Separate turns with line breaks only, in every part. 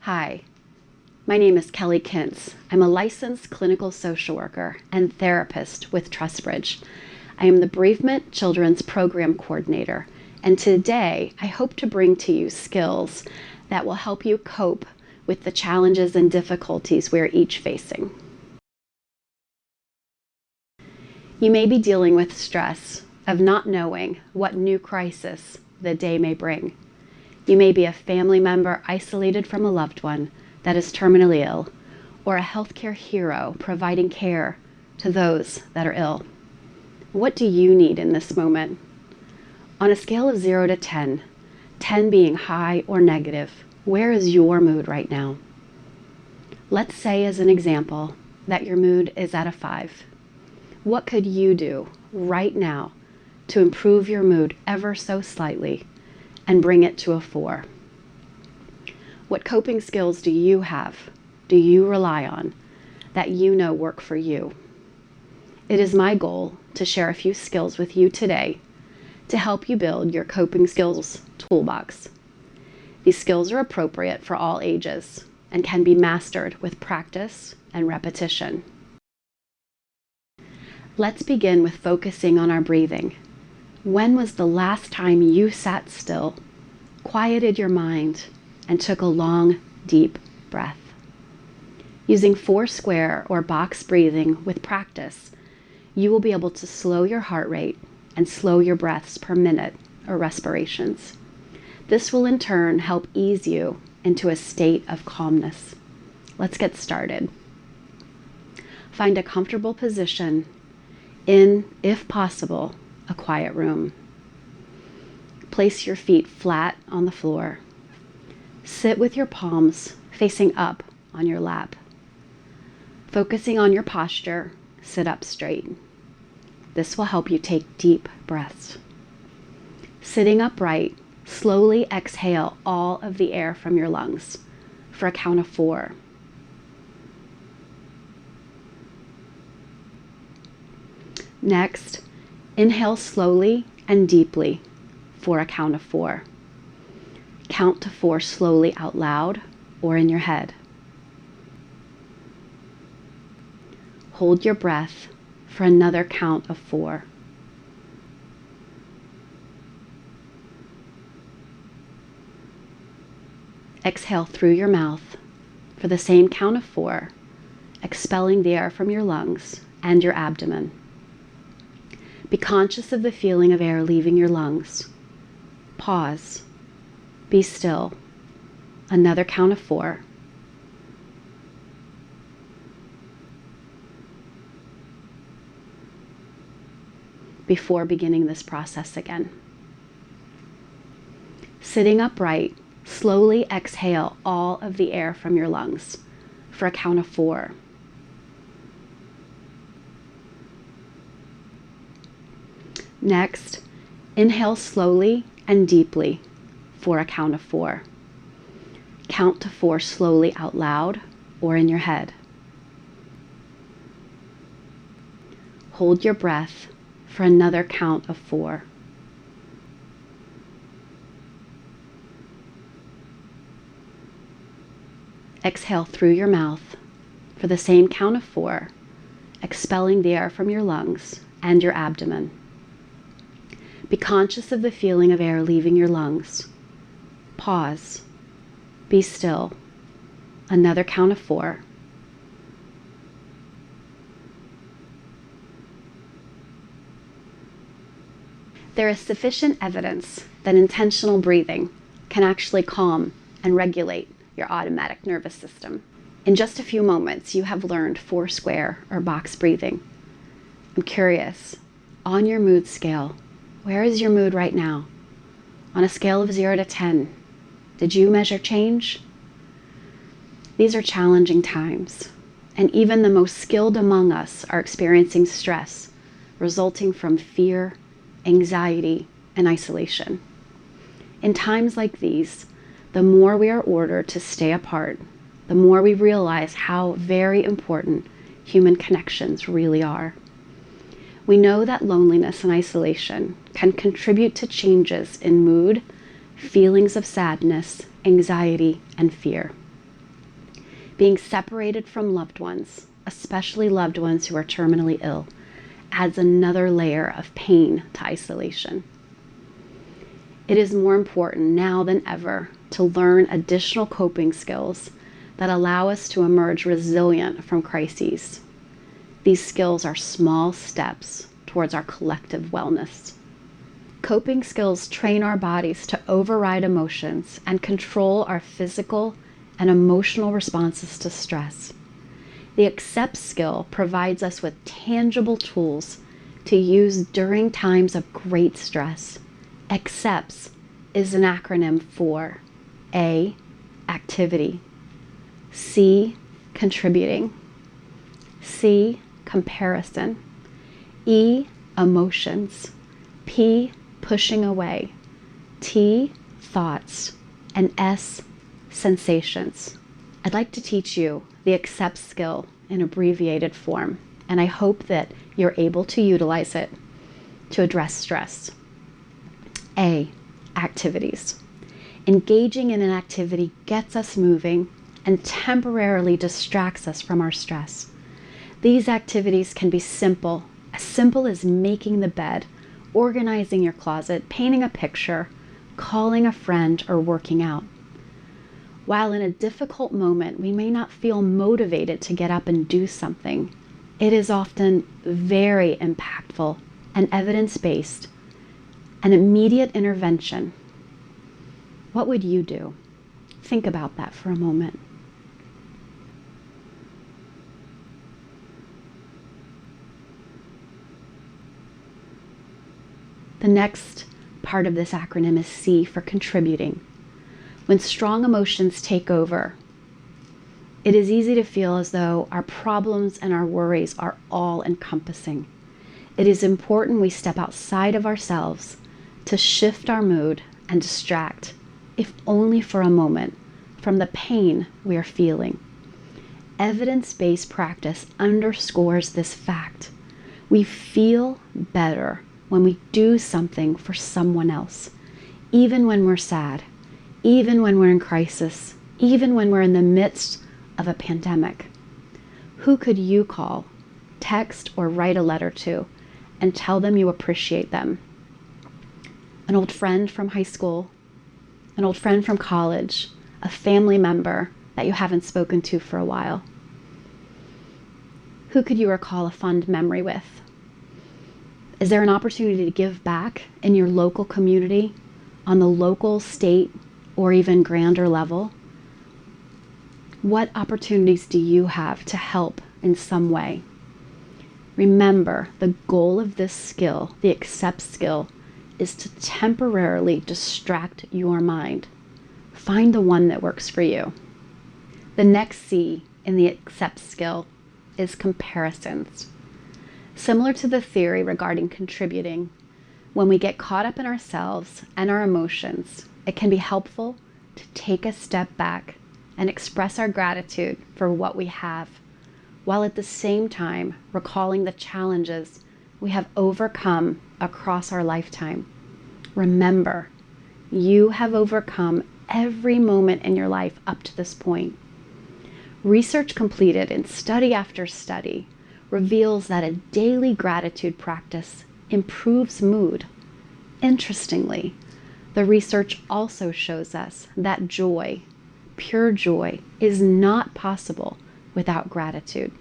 Hi, my name is Kelly Kintz. I'm a licensed clinical social worker and therapist with TrustBridge. I am the Bereavement Children's Program Coordinator, and today I hope to bring to you skills that will help you cope with the challenges and difficulties we're each facing. You may be dealing with stress of not knowing what new crisis the day may bring. You may be a family member isolated from a loved one that is terminally ill, or a healthcare hero providing care to those that are ill. What do you need in this moment? On a scale of 0 to 10, 10 being high or negative, where is your mood right now? Let's say, as an example, that your mood is at a 5. What could you do right now to improve your mood ever so slightly and bring it to a 4? What coping skills do you have, do you rely on, that you know work for you? It is my goal to share a few skills with you today to help you build your coping skills toolbox. These skills are appropriate for all ages and can be mastered with practice and repetition. Let's begin with focusing on our breathing. When was the last time you sat still, quieted your mind, and took a long, deep breath? Using 4 square or box breathing with practice, you will be able to slow your heart rate and slow your breaths per minute or respirations. This will in turn help ease you into a state of calmness. Let's get started. Find a comfortable position in, if possible, a quiet room. Place your feet flat on the floor. Sit with your palms facing up on your lap. Focusing on your posture, sit up straight. This will help you take deep breaths. Sitting upright, slowly exhale all of the air from your lungs for a count of 4. Next, inhale slowly and deeply for a count of 4. Count to 4 slowly out loud or in your head. Hold your breath for another count of 4. Exhale through your mouth for the same count of 4, expelling the air from your lungs and your abdomen. Be conscious of the feeling of air leaving your lungs. Pause. Be still. Another count of 4. Before beginning this process again. Sitting upright, slowly exhale all of the air from your lungs for a count of 4. Next, inhale slowly and deeply for a count of 4. Count to 4 slowly out loud or in your head. Hold your breath for another count of 4. Exhale through your mouth for the same count of 4, expelling the air from your lungs and your abdomen. Be conscious of the feeling of air leaving your lungs. Pause. Be still. Another count of 4. There is sufficient evidence that intentional breathing can actually calm and regulate your automatic nervous system. In just a few moments, you have learned 4 square or box breathing. I'm curious, on your mood scale, where is your mood right now? On a scale of 0 to 10, did you measure change? These are challenging times, and even the most skilled among us are experiencing stress resulting from fear, anxiety, and isolation. In times like these, the more we are ordered to stay apart, the more we realize how very important human connections really are. We know that loneliness and isolation can contribute to changes in mood, feelings of sadness, anxiety, and fear. Being separated from loved ones, especially loved ones who are terminally ill, adds another layer of pain to isolation. It is more important now than ever to learn additional coping skills that allow us to emerge resilient from crises. These skills are small steps towards our collective wellness. Coping skills train our bodies to override emotions and control our physical and emotional responses to stress. The accept skill provides us with tangible tools to use during times of great stress. Accepts is an acronym for A, activity, C, contributing, C, comparison, E, emotions, P, pushing away, T, thoughts, and S, sensations. I'd like to teach you the accept skill in abbreviated form, and I hope that you're able to utilize it to address stress. A, activities. Engaging in an activity gets us moving and temporarily distracts us from our stress. These activities can be simple as making the bed, organizing your closet, painting a picture, calling a friend, or working out. While in a difficult moment, we may not feel motivated to get up and do something, it is often very impactful and evidence-based, an immediate intervention. What would you do? Think about that for a moment. The next part of this acronym is C for contributing. When strong emotions take over, it is easy to feel as though our problems and our worries are all encompassing. It is important we step outside of ourselves to shift our mood and distract, if only for a moment, from the pain we are feeling. Evidence-based practice underscores this fact. We feel better when we do something for someone else, even when we're sad, even when we're in crisis, even when we're in the midst of a pandemic. Who could you call, text, or write a letter to and tell them you appreciate them? An old friend from high school, an old friend from college, a family member that you haven't spoken to for a while. Who could you recall a fond memory with? Is there an opportunity to give back in your local community, on the local, state, or even grander level? What opportunities do you have to help in some way? Remember, the goal of this skill, the accept skill, is to temporarily distract your mind. Find the one that works for you. The next C in the accept skill is comparisons. Similar to the theory regarding contributing, when we get caught up in ourselves and our emotions, it can be helpful to take a step back and express our gratitude for what we have, while at the same time recalling the challenges we have overcome across our lifetime. Remember, you have overcome every moment in your life up to this point. Research completed in study after study reveals that a daily gratitude practice improves mood. Interestingly, the research also shows us that joy, pure joy, is not possible without gratitude.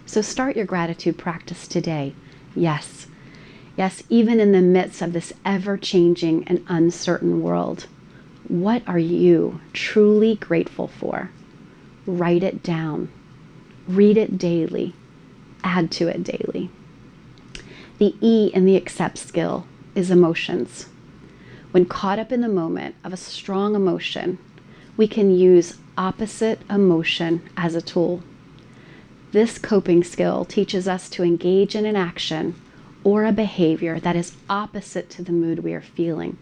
So start your gratitude practice today. Yes, even in the midst of this ever-changing and uncertain world. What are you truly grateful for? Write it down. Read it daily. Add to it daily. The E in the accept skill is emotions. When caught up in the moment of a strong emotion, we can use opposite emotion as a tool. This coping skill teaches us to engage in an action or a behavior that is opposite to the mood we are feeling.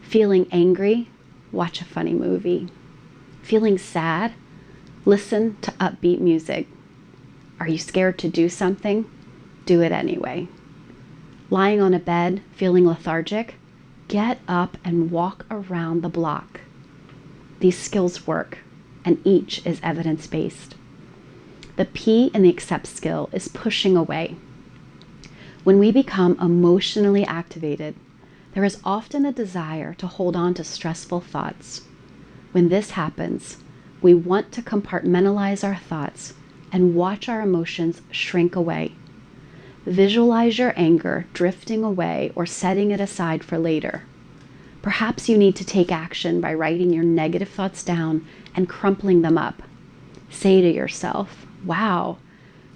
Feeling angry? Watch a funny movie. Feeling sad? Listen to upbeat music. Are you scared to do something? Do it anyway. Lying on a bed, feeling lethargic? Get up and walk around the block. These skills work. and each is evidence-based. The P in the accept skill is pushing away. When we become emotionally activated, there is often a desire to hold on to stressful thoughts. When this happens, we want to compartmentalize our thoughts and watch our emotions shrink away. Visualize your anger drifting away or setting it aside for later. Perhaps you need to take action by writing your negative thoughts down and crumpling them up. Say to yourself, wow,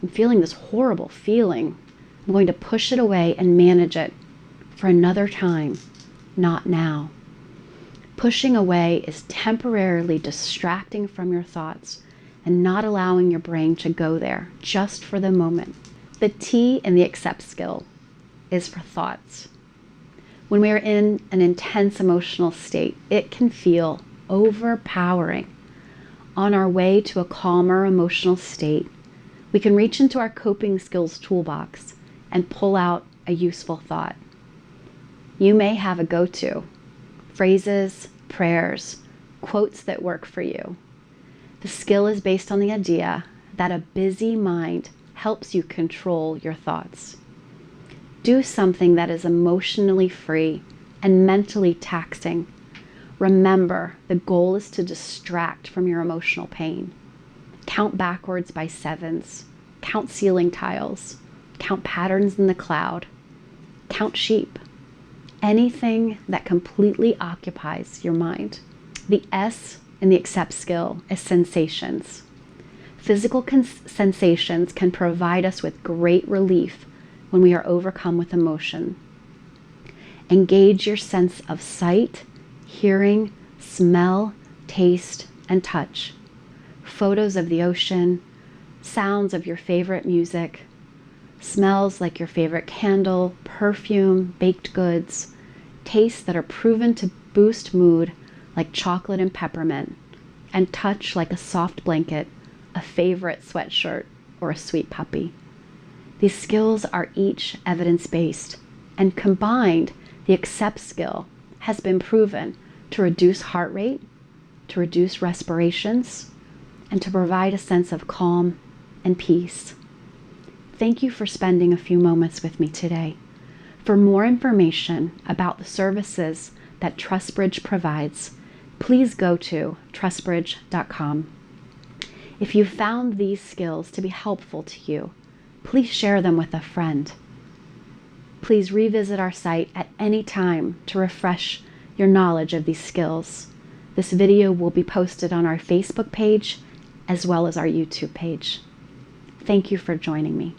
I'm feeling this horrible feeling. I'm going to push it away and manage it for another time, not now. Pushing away is temporarily distracting from your thoughts and not allowing your brain to go there just for the moment. The T in the accept skill is for thoughts. When we are in an intense emotional state, it can feel overpowering. On our way to a calmer emotional state, we can reach into our coping skills toolbox and pull out a useful thought. You may have a go-to, phrases, prayers, quotes that work for you. The skill is based on the idea that a busy mind helps you control your thoughts. Do something that is emotionally free and mentally taxing. Remember, the goal is to distract from your emotional pain. Count backwards by sevens. Count ceiling tiles. Count patterns in the cloud. Count sheep. Anything that completely occupies your mind. The S in the accept skill is sensations. Physical sensations can provide us with great relief when we are overcome with emotion. Engage your sense of sight, hearing, smell, taste, and touch. Photos of the ocean, sounds of your favorite music, smells like your favorite candle, perfume, baked goods, tastes that are proven to boost mood like chocolate and peppermint, and touch like a soft blanket, a favorite sweatshirt, or a sweet puppy. These skills are each evidence-based, and combined, the accept skill has been proven to reduce heart rate, to reduce respirations, and to provide a sense of calm and peace. Thank you for spending a few moments with me today. For more information about the services that TrustBridge provides, please go to trustbridge.com. If you found these skills to be helpful to you, please share them with a friend. Please revisit our site at any time to refresh your knowledge of these skills. This video will be posted on our Facebook page as well as our YouTube page. Thank you for joining me.